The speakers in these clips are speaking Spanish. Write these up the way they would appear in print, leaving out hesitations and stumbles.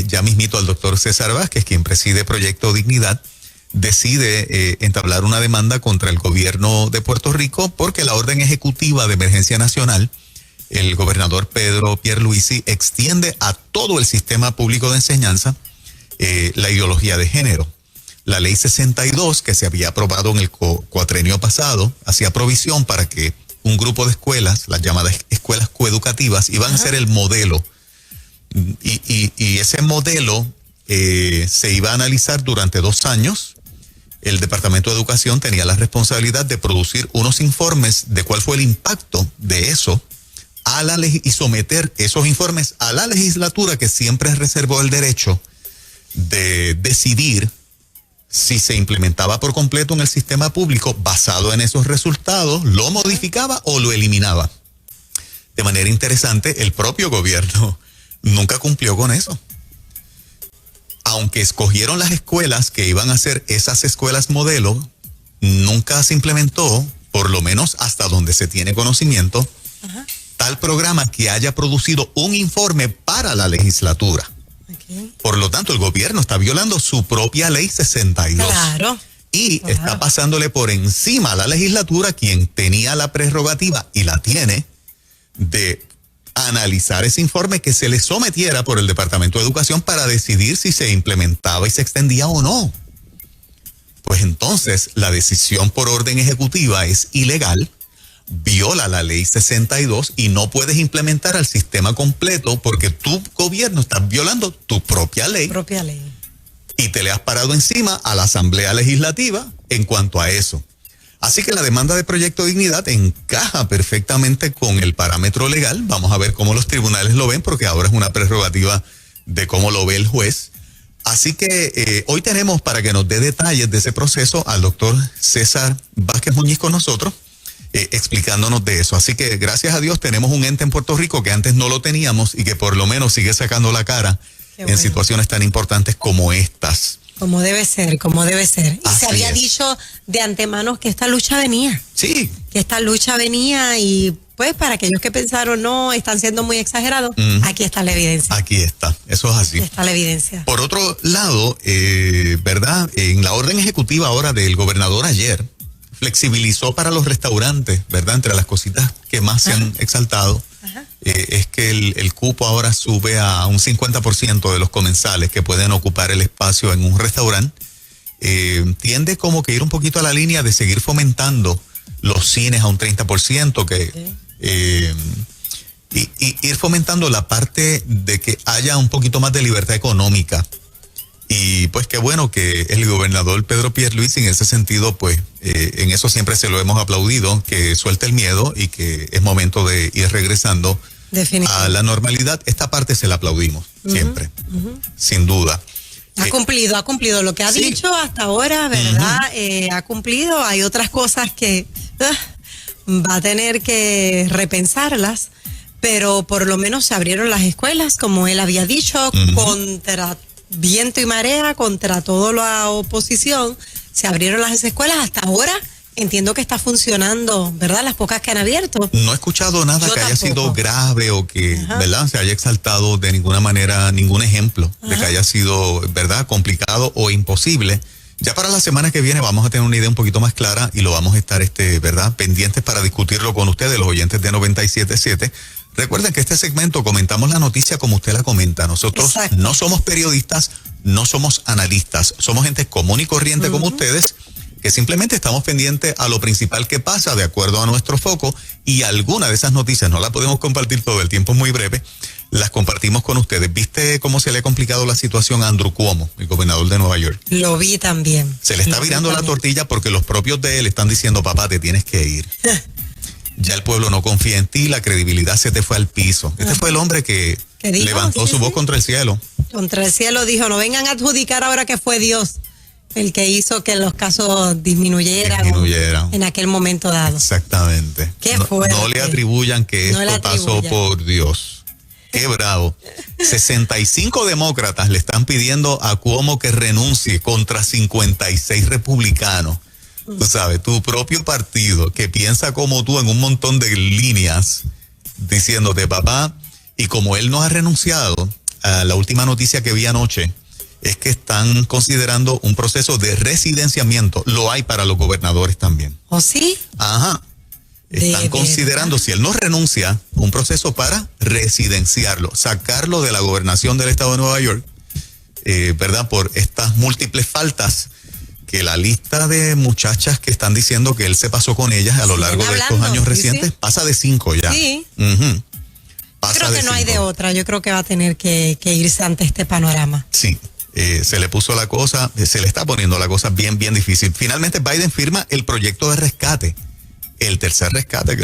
ya mismito al doctor César Vázquez, quien preside Proyecto Dignidad, decide entablar una demanda contra el gobierno de Puerto Rico porque la orden ejecutiva de emergencia nacional, el gobernador Pedro Pierluisi, extiende a todo el sistema público de enseñanza la ideología de género. La ley 62, que se había aprobado en el cuatrenio pasado, hacía provisión para que un grupo de escuelas, las llamadas escuelas coeducativas, iban a ser el modelo. Y ese modelo se iba a analizar durante 2 años. El Departamento de Educación tenía la responsabilidad de producir unos informes de cuál fue el impacto de eso a la ley y someter esos informes a la legislatura, que siempre reservó el derecho de decidir si se implementaba por completo en el sistema público. Basado en esos resultados, lo modificaba o lo eliminaba. De manera interesante, el propio gobierno nunca cumplió con eso. Aunque escogieron las escuelas que iban a ser esas escuelas modelo, nunca se implementó, por lo menos hasta donde se tiene conocimiento, tal programa que haya producido un informe para la legislatura. Okay. Por lo tanto, el gobierno está violando su propia ley 62. Claro. Y está pasándole por encima a la legislatura, quien tenía la prerrogativa y la tiene de analizar ese informe que se le sometiera por el Departamento de Educación para decidir si se implementaba y se extendía o no. Pues entonces la decisión por orden ejecutiva es ilegal, viola la ley 62 y no puedes implementar al sistema completo porque tu gobierno está violando tu propia ley. Y te le has parado encima a la Asamblea Legislativa en cuanto a eso. Así que la demanda de Proyecto Dignidad encaja perfectamente con el parámetro legal. Vamos a ver cómo los tribunales lo ven, porque ahora es una prerrogativa de cómo lo ve el juez. Así que hoy tenemos, para que nos dé detalles de ese proceso, al doctor César Vázquez Muñiz con nosotros, explicándonos de eso. Así que gracias a Dios tenemos un ente en Puerto Rico que antes no lo teníamos y que por lo menos sigue sacando la cara en situaciones tan importantes como estas. Como debe ser, como debe ser. Y Así se había dicho de antemano que esta lucha venía. Sí. Que esta lucha venía y pues para aquellos que pensaron no, están siendo muy exagerados, aquí está la evidencia. Aquí está, eso es así. Aquí está la evidencia. Por otro lado, ¿verdad? En la orden ejecutiva ahora del gobernador ayer, flexibilizó para los restaurantes, ¿verdad? Entre las cositas que más se han exaltado, es que el cupo ahora sube a un 50% de los comensales que pueden ocupar el espacio en un restaurante. Tiende como que ir un poquito a la línea de seguir fomentando los cines a un 30%, y ir fomentando la parte de que haya un poquito más de libertad económica. Y pues qué bueno que el gobernador Pedro Pierluisi en ese sentido, pues en eso siempre se lo hemos aplaudido, que suelte el miedo y que es momento de ir regresando a la normalidad. Esta parte se la aplaudimos siempre, sin duda. Ha cumplido lo que ha dicho hasta ahora, ¿verdad? Ha cumplido. Hay otras cosas que va a tener que repensarlas, pero por lo menos se abrieron las escuelas, como él había dicho, contra viento y marea, contra toda la oposición. Se abrieron las escuelas hasta ahora. Entiendo que está funcionando, ¿verdad? Las pocas que han abierto. No he escuchado nada que haya sido grave o que, ¿verdad? Se haya exaltado de ninguna manera, ningún ejemplo de que haya sido, ¿verdad? Complicado o imposible. Ya para la semana que viene vamos a tener una idea un poquito más clara y lo vamos a estar, ¿verdad? Pendientes para discutirlo con ustedes, los oyentes de 97.7. Recuerden que este segmento comentamos la noticia como usted la comenta. Nosotros no somos periodistas, no somos analistas, somos gente común y corriente como ustedes, que simplemente estamos pendientes a lo principal que pasa de acuerdo a nuestro foco, y alguna de esas noticias no la podemos compartir todo, el tiempo es muy breve, las compartimos con ustedes. ¿Viste cómo se le ha complicado la situación a Andrew Cuomo, el gobernador de Nueva York? Lo vi también. Se le está virando la tortilla porque los propios de él están diciendo, papá, te tienes que ir. Ya el pueblo no confía en ti, la credibilidad se te fue al piso. Este fue el hombre que levantó su voz contra el cielo. Contra el cielo dijo, no vengan a adjudicar ahora que fue Dios el que hizo que los casos disminuyeran en aquel momento dado. Exactamente. Qué fuerte. No le atribuyan que esto pasó por Dios. Qué bravo. 65 demócratas le están pidiendo a Cuomo que renuncie contra 56 republicanos. Tú sabes, tu propio partido que piensa como tú en un montón de líneas, diciéndote, papá, y como él no ha renunciado, la última noticia que vi anoche es que están considerando un proceso de residenciamiento. Lo hay para los gobernadores también. ¿O sí? Ajá. Están considerando, si él no renuncia, un proceso para residenciarlo, sacarlo de la gobernación del estado de Nueva York, ¿verdad? Por estas múltiples faltas, que la lista de muchachas que están diciendo que él se pasó con ellas a lo largo de estos años recientes pasa de 5 ya. Sí. Creo que no hay de otra. Yo creo que va a tener que irse ante este panorama. Sí. Se le puso la cosa, se le está poniendo la cosa bien, bien difícil. Finalmente Biden firma el proyecto de rescate, el tercer rescate que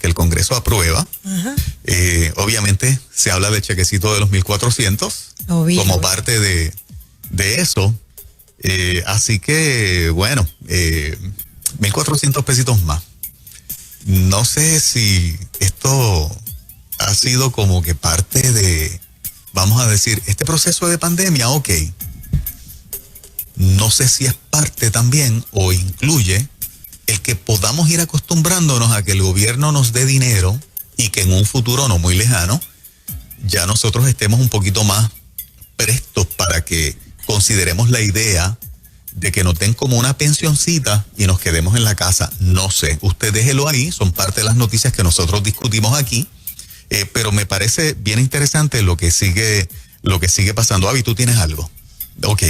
el Congreso aprueba. Obviamente se habla del chequecito de los 1,400 como parte de eso. Así que, bueno, 1,400 pesitos más. No sé si esto ha sido como que parte de, vamos a decir, este proceso de pandemia, ok. No sé si es parte también o incluye el que podamos ir acostumbrándonos a que el gobierno nos dé dinero y que en un futuro no muy lejano ya nosotros estemos un poquito más prestos para que consideremos la idea de que nos den como una pensioncita y nos quedemos en la casa. No sé, usted déjelo ahí, son parte de las noticias que nosotros discutimos aquí, pero me parece bien interesante lo que sigue pasando. Avi, ¿tú tienes algo? Ok.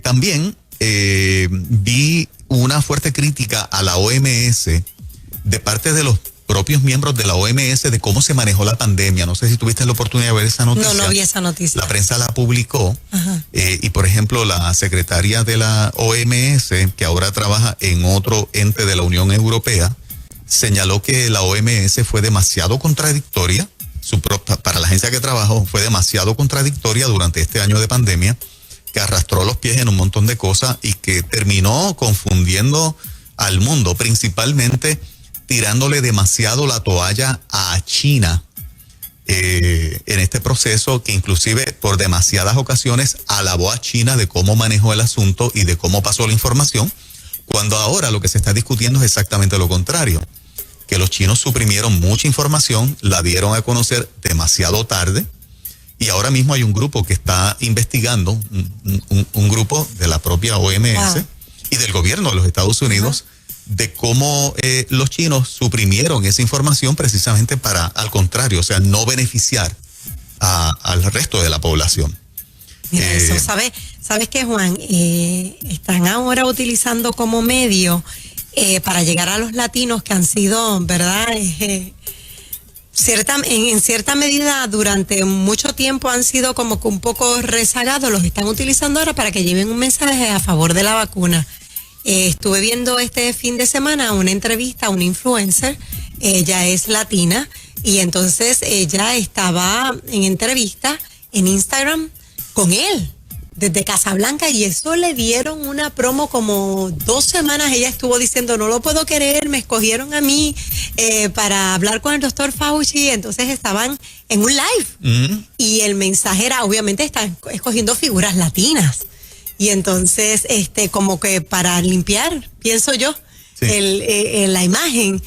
También vi una fuerte crítica a la OMS de parte de los propios miembros de la OMS de cómo se manejó la pandemia. No sé si tuviste la oportunidad de ver esa noticia. No vi esa noticia. La prensa la publicó. Y por ejemplo la secretaria de la OMS, que ahora trabaja en otro ente de la Unión Europea, señaló que la OMS fue demasiado contradictoria, para la agencia que trabajó fue demasiado contradictoria durante este año de pandemia, que arrastró los pies en un montón de cosas y que terminó confundiendo al mundo, principalmente tirándole demasiado la toalla a China en este proceso, que inclusive por demasiadas ocasiones alabó a China de cómo manejó el asunto y de cómo pasó la información, cuando ahora lo que se está discutiendo es exactamente lo contrario, que los chinos suprimieron mucha información, la dieron a conocer demasiado tarde, y ahora mismo hay un grupo que está investigando, un grupo de la propia OMS y del gobierno de los Estados Unidos, de cómo los chinos suprimieron esa información precisamente para, al contrario, o sea, no beneficiar al resto de la población. Mira, eso, ¿sabes qué, Juan? Están ahora utilizando como medio para llegar a los latinos que han sido, ¿verdad? En cierta medida durante mucho tiempo han sido como que un poco rezagados, los están utilizando ahora para que lleven un mensaje a favor de la vacuna. Estuve viendo este fin de semana una entrevista a una influencer, ella es latina, y entonces ella estaba en entrevista en Instagram con él desde Casablanca, y eso le dieron una promo como 2 semanas. Ella estuvo diciendo, no lo puedo creer, me escogieron a mí para hablar con el doctor Fauci. Entonces estaban en un live y el mensaje era, obviamente están escogiendo figuras latinas, y entonces como que para limpiar, pienso yo, la imagen.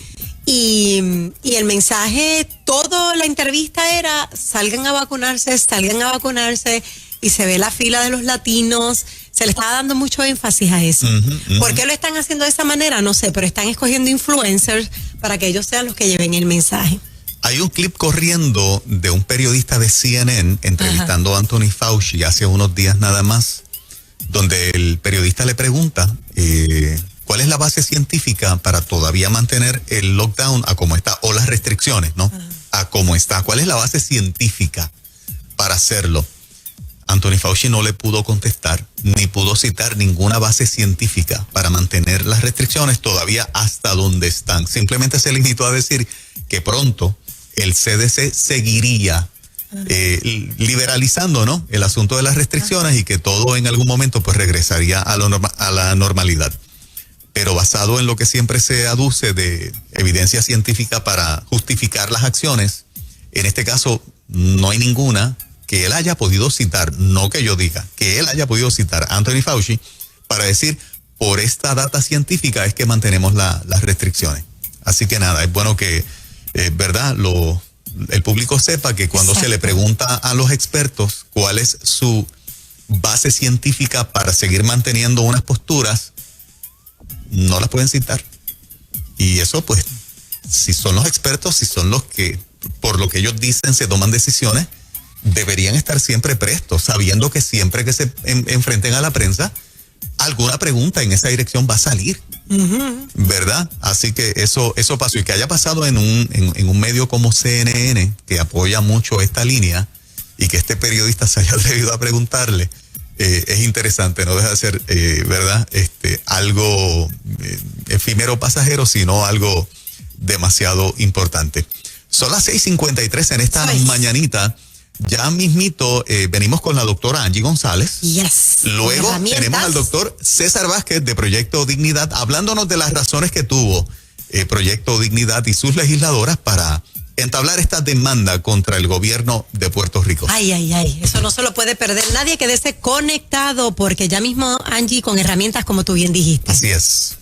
Y el mensaje, toda la entrevista era, salgan a vacunarse, y se ve la fila de los latinos. Se le estaba dando mucho énfasis a eso. ¿Por qué lo están haciendo de esa manera? No sé, pero están escogiendo influencers para que ellos sean los que lleven el mensaje. Hay un clip corriendo de un periodista de CNN entrevistando a Anthony Fauci hace unos días nada más, donde el periodista le pregunta cuál es la base científica para todavía mantener el lockdown a como está, o las restricciones, ¿no? A como está. ¿Cuál es la base científica para hacerlo? Anthony Fauci no le pudo contestar, ni pudo citar ninguna base científica para mantener las restricciones todavía hasta donde están. Simplemente se limitó a decir que pronto el CDC seguiría liberalizando, ¿no?, el asunto de las restricciones, y que todo en algún momento pues regresaría a la normalidad. Pero basado en lo que siempre se aduce de evidencia científica para justificar las acciones, en este caso no hay ninguna que él haya podido citar, no que yo diga, que él haya podido citar a Anthony Fauci para decir, por esta data científica es que mantenemos las restricciones. Así que nada, es bueno que, ¿verdad?, el público sepa que cuando se le pregunta a los expertos cuál es su base científica para seguir manteniendo unas posturas, no las pueden citar. Y eso, pues, si son los expertos, si son los que, por lo que ellos dicen, se toman decisiones, deberían estar siempre prestos, sabiendo que siempre que se enfrenten a la prensa, alguna pregunta en esa dirección va a salir, ¿verdad? Así que eso pasó, y que haya pasado en un medio como CNN, que apoya mucho esta línea, y que este periodista se haya atrevido a preguntarle, es interesante, no deja de ser, ¿verdad? Algo efímero, pasajero, sino algo demasiado importante. Son las 6:53 en esta mañanita. Ya mismito venimos con la doctora Angie González. Yes. Luego tenemos al doctor César Vázquez de Proyecto Dignidad, hablándonos de las razones que tuvo Proyecto Dignidad y sus legisladoras para entablar esta demanda contra el gobierno de Puerto Rico. Ay, eso no se lo puede perder nadie, quédese conectado, porque ya mismo Angie con herramientas como tú bien dijiste. Así es.